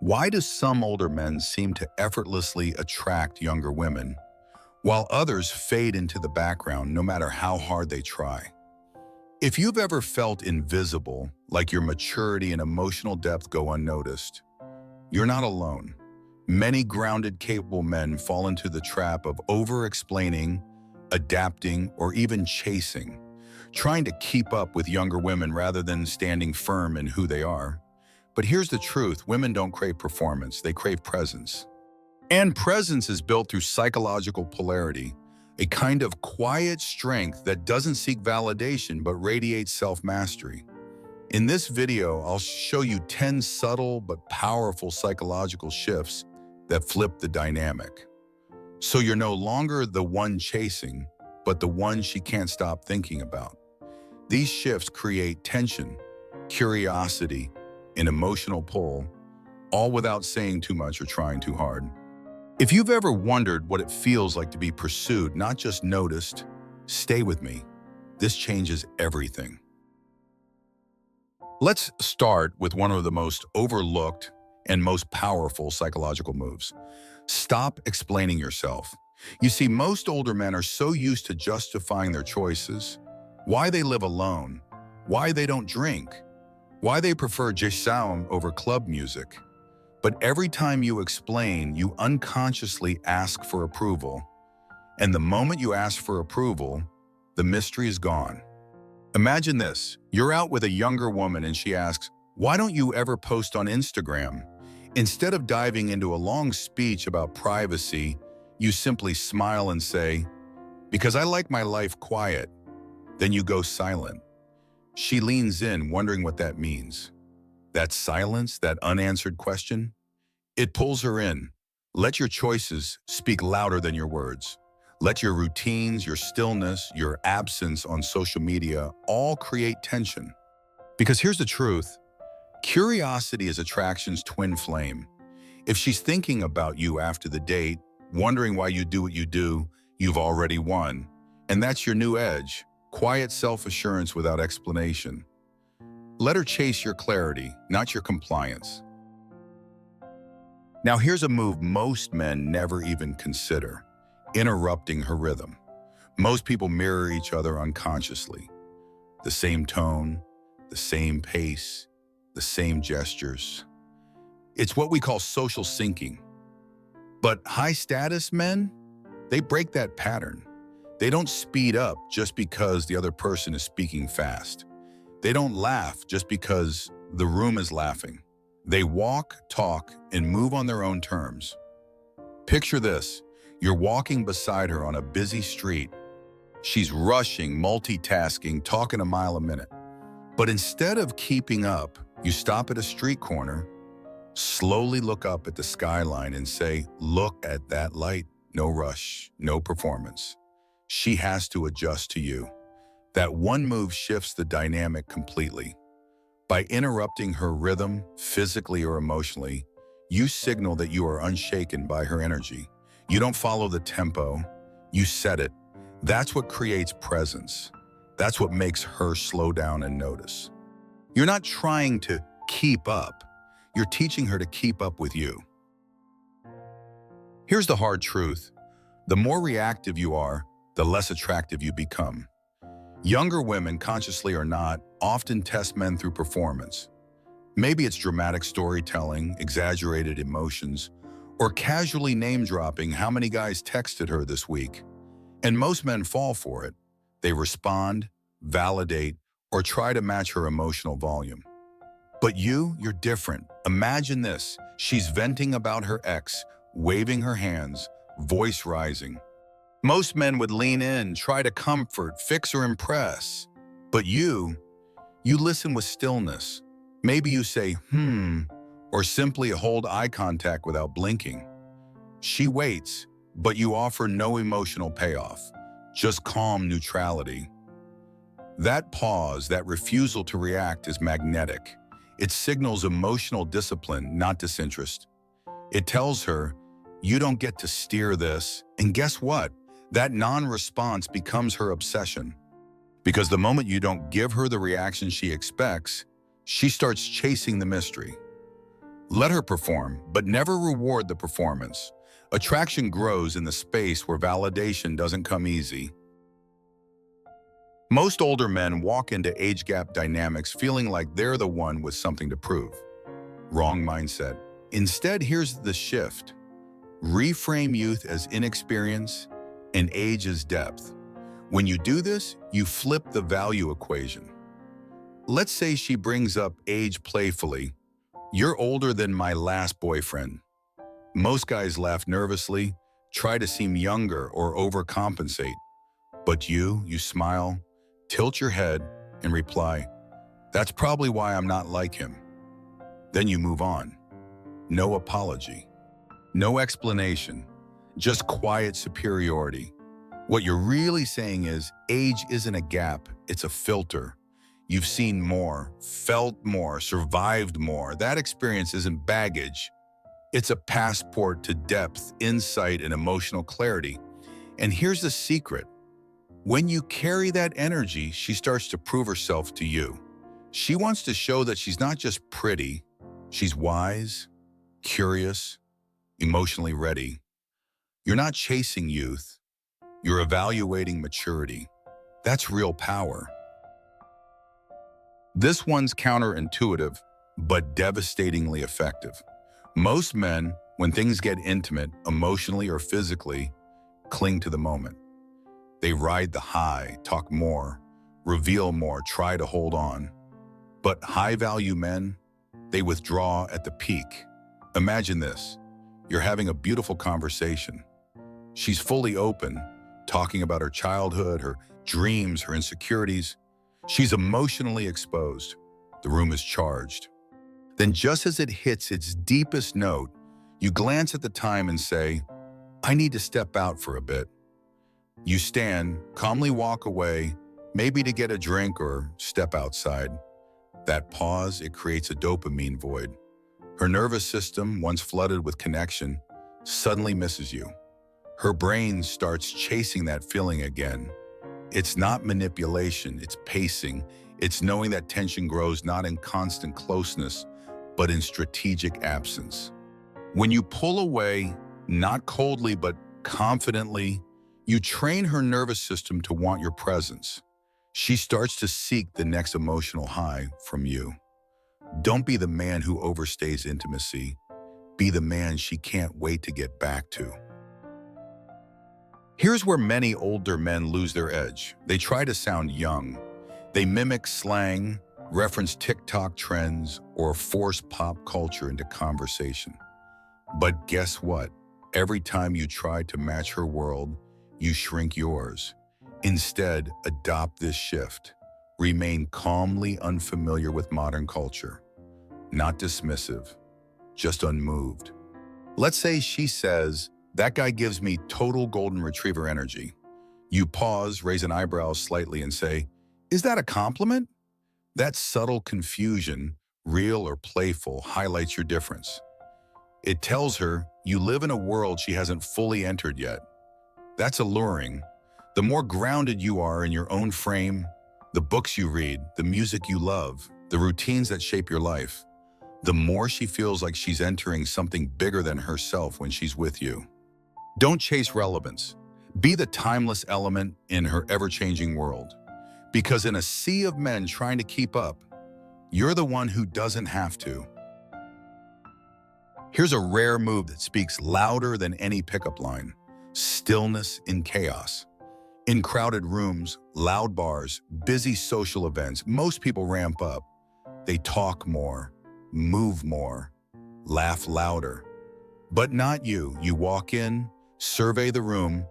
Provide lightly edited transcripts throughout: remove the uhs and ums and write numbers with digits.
Why do some older men seem to effortlessly attract younger women, while others fade into the background no matter how hard they try? If you've ever felt invisible, like your maturity and emotional depth go unnoticed, you're not alone. Many grounded, capable men fall into the trap of over-explaining, adapting, or even chasing, trying to keep up with younger women rather than standing firm in who they are. But here's the truth, women don't crave performance, they crave presence. And presence is built through psychological polarity, a kind of quiet strength that doesn't seek validation but radiates self-mastery. In this video, I'll show you 10 subtle but powerful psychological shifts that flip the dynamic. So you're no longer the one chasing, but the one she can't stop thinking about. These shifts create tension, curiosity, an emotional pull, all without saying too much or trying too hard. If you've ever wondered what it feels like to be pursued, not just noticed, stay with me. This changes everything. Let's start with one of the most overlooked and most powerful psychological moves. Stop explaining yourself. You see, most older men are so used to justifying their choices, why they live alone, why they don't drink, why they prefer jazz over club music. But every time you explain, you unconsciously ask for approval. And the moment you ask for approval, the mystery is gone. Imagine this, you're out with a younger woman and she asks, "Why don't you ever post on Instagram?" Instead of diving into a long speech about privacy, you simply smile and say, "Because I like my life quiet." Then you go silent. She leans in, wondering what that means. That silence, that unanswered question, it pulls her in. Let your choices speak louder than your words. Let your routines, your stillness, your absence on social media all create tension. Because here's the truth, curiosity is attraction's twin flame. If she's thinking about you after the date, wondering why you do what you do, you've already won. And that's your new edge, quiet self-assurance without explanation. Let her chase your clarity, not your compliance. Now here's a move most men never even consider, interrupting her rhythm. Most people mirror each other unconsciously. The same tone, the same pace, the same gestures. It's what we call social syncing. But high-status men, they break that pattern. They don't speed up just because the other person is speaking fast. They don't laugh just because the room is laughing. They walk, talk, and move on their own terms. Picture this, you're walking beside her on a busy street. She's rushing, multitasking, talking a mile a minute. But instead of keeping up, you stop at a street corner, slowly look up at the skyline and say, "Look at that light, no rush, no performance." She has to adjust to you. That one move shifts the dynamic completely. By interrupting her rhythm, physically or emotionally, you signal that you are unshaken by her energy. You don't follow the tempo, you set it. That's what creates presence. That's what makes her slow down and notice. You're not trying to keep up. You're teaching her to keep up with you. Here's the hard truth. The more reactive you are, the less attractive you become. Younger women, consciously or not, often test men through performance. Maybe it's dramatic storytelling, exaggerated emotions, or casually name-dropping how many guys texted her this week. And most men fall for it. They respond, validate, or try to match her emotional volume. But you're different. Imagine this. She's venting about her ex, waving her hands, voice rising. Most men would lean in, try to comfort, fix or impress. But you listen with stillness. Maybe you say, or simply hold eye contact without blinking. She waits, but you offer no emotional payoff, just calm neutrality. That pause, that refusal to react is magnetic. It signals emotional discipline, not disinterest. It tells her, you don't get to steer this, and guess what? That non-response becomes her obsession. Because the moment you don't give her the reaction she expects, she starts chasing the mystery. Let her perform, but never reward the performance. Attraction grows in the space where validation doesn't come easy. Most older men walk into age gap dynamics feeling like they're the one with something to prove. Wrong mindset. Instead, here's the shift. Reframe youth as inexperience and age as depth. When you do this, you flip the value equation. Let's say she brings up age playfully. You're older than my last boyfriend. Most guys laugh nervously, try to seem younger or overcompensate. But you smile, tilt your head, and reply, "That's probably why I'm not like him." Then you move on. No apology. No explanation. Just quiet superiority. What you're really saying is, age isn't a gap, it's a filter. You've seen more, felt more, survived more. That experience isn't baggage. It's a passport to depth, insight, and emotional clarity. And here's the secret. When you carry that energy, she starts to prove herself to you. She wants to show that she's not just pretty, she's wise, curious, emotionally ready. You're not chasing youth, you're evaluating maturity. That's real power. This one's counterintuitive, but devastatingly effective. Most men, when things get intimate, emotionally or physically, cling to the moment. They ride the high, talk more, reveal more, try to hold on. But high-value men, they withdraw at the peak. Imagine this. You're having a beautiful conversation. She's fully open, talking about her childhood, her dreams, her insecurities. She's emotionally exposed. The room is charged. Then just as it hits its deepest note, you glance at the time and say, "I need to step out for a bit." You stand, calmly walk away, maybe to get a drink or step outside. That pause, it creates a dopamine void. Her nervous system, once flooded with connection, suddenly misses you. Her brain starts chasing that feeling again. It's not manipulation, it's pacing. It's knowing that tension grows not in constant closeness, but in strategic absence. When you pull away, not coldly but confidently, you train her nervous system to want your presence. She starts to seek the next emotional high from you. Don't be the man who overstays intimacy. Be the man she can't wait to get back to. Here's where many older men lose their edge. They try to sound young. They mimic slang, reference TikTok trends, or force pop culture into conversation. But guess what? Every time you try to match her world, you shrink yours. Instead, adopt this shift. Remain calmly unfamiliar with modern culture. Not dismissive, just unmoved. Let's say she says, "That guy gives me total golden retriever energy." You pause, raise an eyebrow slightly, and say, "Is that a compliment?" That subtle confusion, real or playful, highlights your difference. It tells her you live in a world she hasn't fully entered yet. That's alluring. The more grounded you are in your own frame, the books you read, the music you love, the routines that shape your life, the more she feels like she's entering something bigger than herself when she's with you. Don't chase relevance. Be the timeless element in her ever-changing world. Because in a sea of men trying to keep up, you're the one who doesn't have to. Here's a rare move that speaks louder than any pickup line: stillness in chaos. In crowded rooms, loud bars, busy social events, most people ramp up. They talk more, move more, laugh louder. But not you. You walk in, survey the room,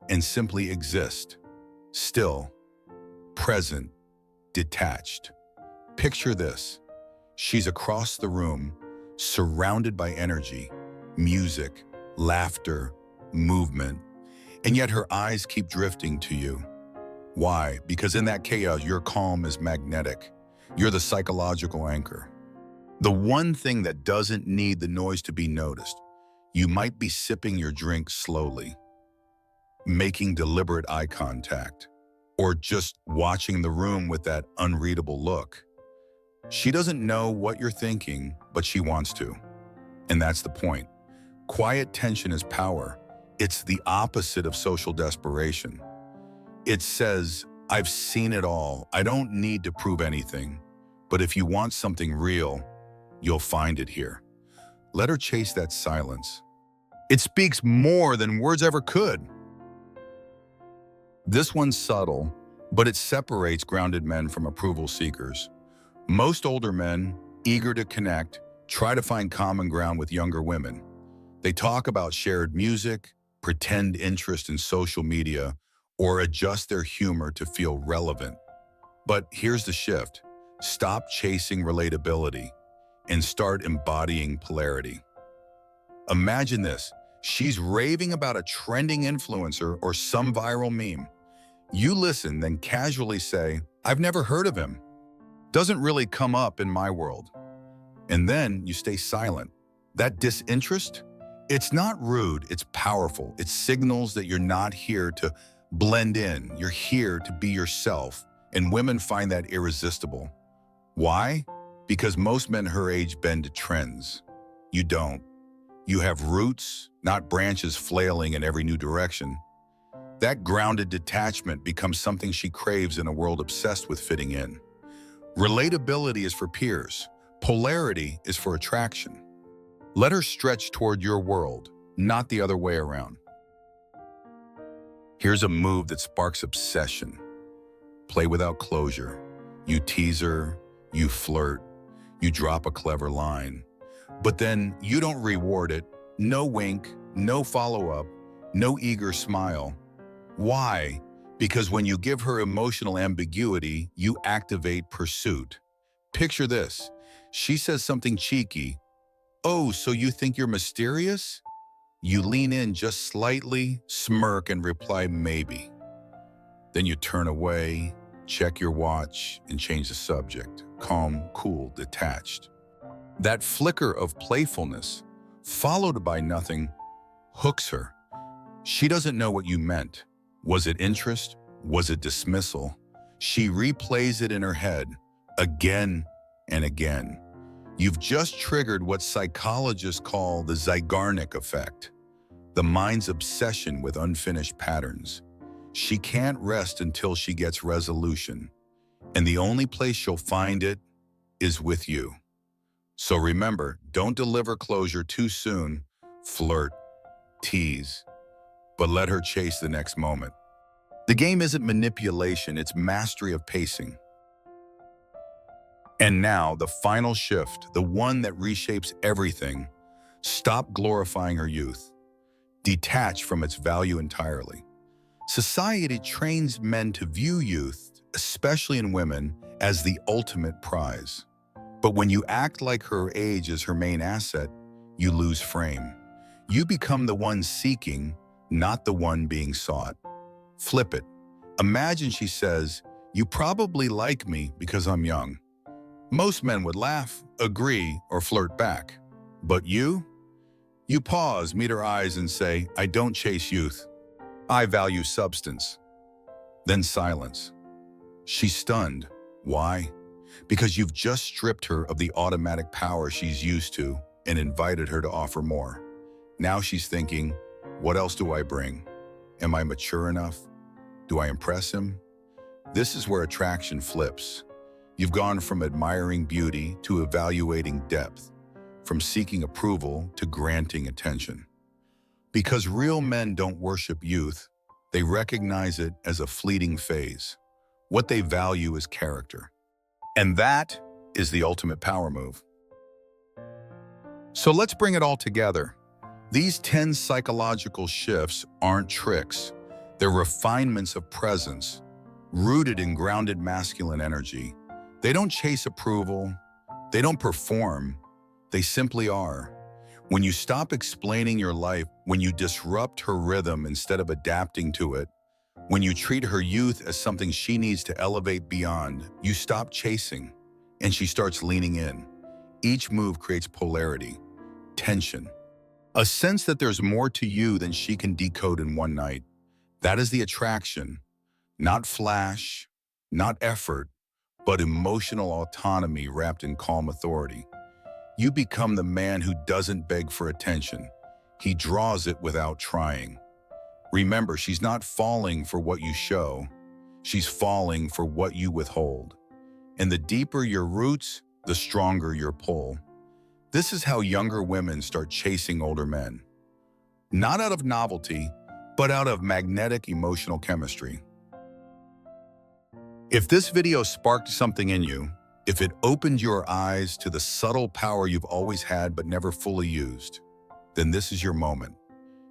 and simply exist. Still, present, detached. Picture this. She's across the room, surrounded by energy, music, laughter, movement, and yet her eyes keep drifting to you. Why? Because in that chaos, your calm is magnetic. You're the psychological anchor. The one thing that doesn't need the noise to be noticed. You might be sipping your drink slowly, making deliberate eye contact, or just watching the room with that unreadable look. She doesn't know what you're thinking, but she wants to. And that's the point. Quiet tension is power. It's the opposite of social desperation. It says, I've seen it all. I don't need to prove anything. But if you want something real, you'll find it here. Let her chase that silence. It speaks more than words ever could. This one's subtle, but it separates grounded men from approval seekers. Most older men, eager to connect, try to find common ground with younger women. They talk about shared music, pretend interest in social media, or adjust their humor to feel relevant. But here's the shift. Stop chasing relatability and start embodying polarity. Imagine this. She's raving about a trending influencer or some viral meme. You listen, then casually say, I've never heard of him. Doesn't really come up in my world. And then you stay silent. That disinterest? It's not rude, it's powerful. It signals that you're not here to blend in. You're here to be yourself. And women find that irresistible. Why? Because most men her age bend to trends. You don't. You have roots, not branches flailing in every new direction. That grounded detachment becomes something she craves in a world obsessed with fitting in. Relatability is for peers. Polarity is for attraction. Let her stretch toward your world, not the other way around. Here's a move that sparks obsession. Play without closure. You tease her, you flirt, you drop a clever line. But then you don't reward it. No wink, no follow-up, no eager smile. Why? Because when you give her emotional ambiguity, you activate pursuit. Picture this. She says something cheeky. Oh, so you think you're mysterious? You lean in just slightly, smirk, and reply, maybe. Then you turn away, check your watch, and change the subject. Calm, cool, detached. That flicker of playfulness, followed by nothing, hooks her. She doesn't know what you meant. Was it interest? Was it dismissal? She replays it in her head, again and again. You've just triggered what psychologists call the Zeigarnik effect, the mind's obsession with unfinished patterns. She can't rest until she gets resolution, and the only place she'll find it is with you. So remember, don't deliver closure too soon. Flirt, tease, but let her chase the next moment. The game isn't manipulation, it's mastery of pacing. And now, the final shift, the one that reshapes everything. Stop glorifying her youth. Detach from its value entirely. Society trains men to view youth, especially in women, as the ultimate prize. But when you act like her age is her main asset, you lose frame. You become the one seeking, not the one being sought. Flip it. Imagine she says, you probably like me because I'm young. Most men would laugh, agree, or flirt back. But you? You pause, meet her eyes, and say, I don't chase youth. I value substance. Then silence. She's stunned. Why? Because you've just stripped her of the automatic power she's used to and invited her to offer more. Now she's thinking, what else do I bring? Am I mature enough? Do I impress him? This is where attraction flips. You've gone from admiring beauty to evaluating depth, from seeking approval to granting attention. Because real men don't worship youth, they recognize it as a fleeting phase. What they value is character. And that is the ultimate power move. So let's bring it all together. These 10 psychological shifts aren't tricks. They're refinements of presence, rooted in grounded masculine energy. They don't chase approval. They don't perform. They simply are. When you stop explaining your life, when you disrupt her rhythm instead of adapting to it, when you treat her youth as something she needs to elevate beyond, you stop chasing, and she starts leaning in. Each move creates polarity, tension, a sense that there's more to you than she can decode in one night. That is the attraction, not flash, not effort, but emotional autonomy wrapped in calm authority. You become the man who doesn't beg for attention. He draws it without trying. Remember, she's not falling for what you show. She's falling for what you withhold. And the deeper your roots, the stronger your pull. This is how younger women start chasing older men. Not out of novelty, but out of magnetic emotional chemistry. If this video sparked something in you, if it opened your eyes to the subtle power you've always had but never fully used, then this is your moment.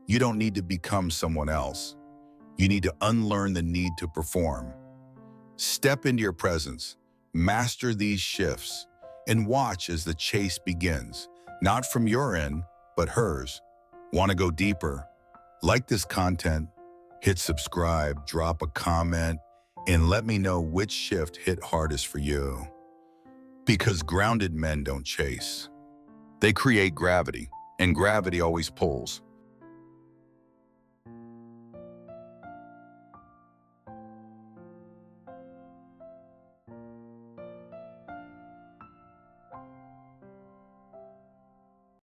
You don't need to become someone else. You need to unlearn the need to perform. Step into your presence, master these shifts, and watch as the chase begins, not from your end, but hers. Want to go deeper? Like this content, hit subscribe, drop a comment, and let me know which shift hit hardest for you. Because grounded men don't chase. They create gravity, and gravity always pulls.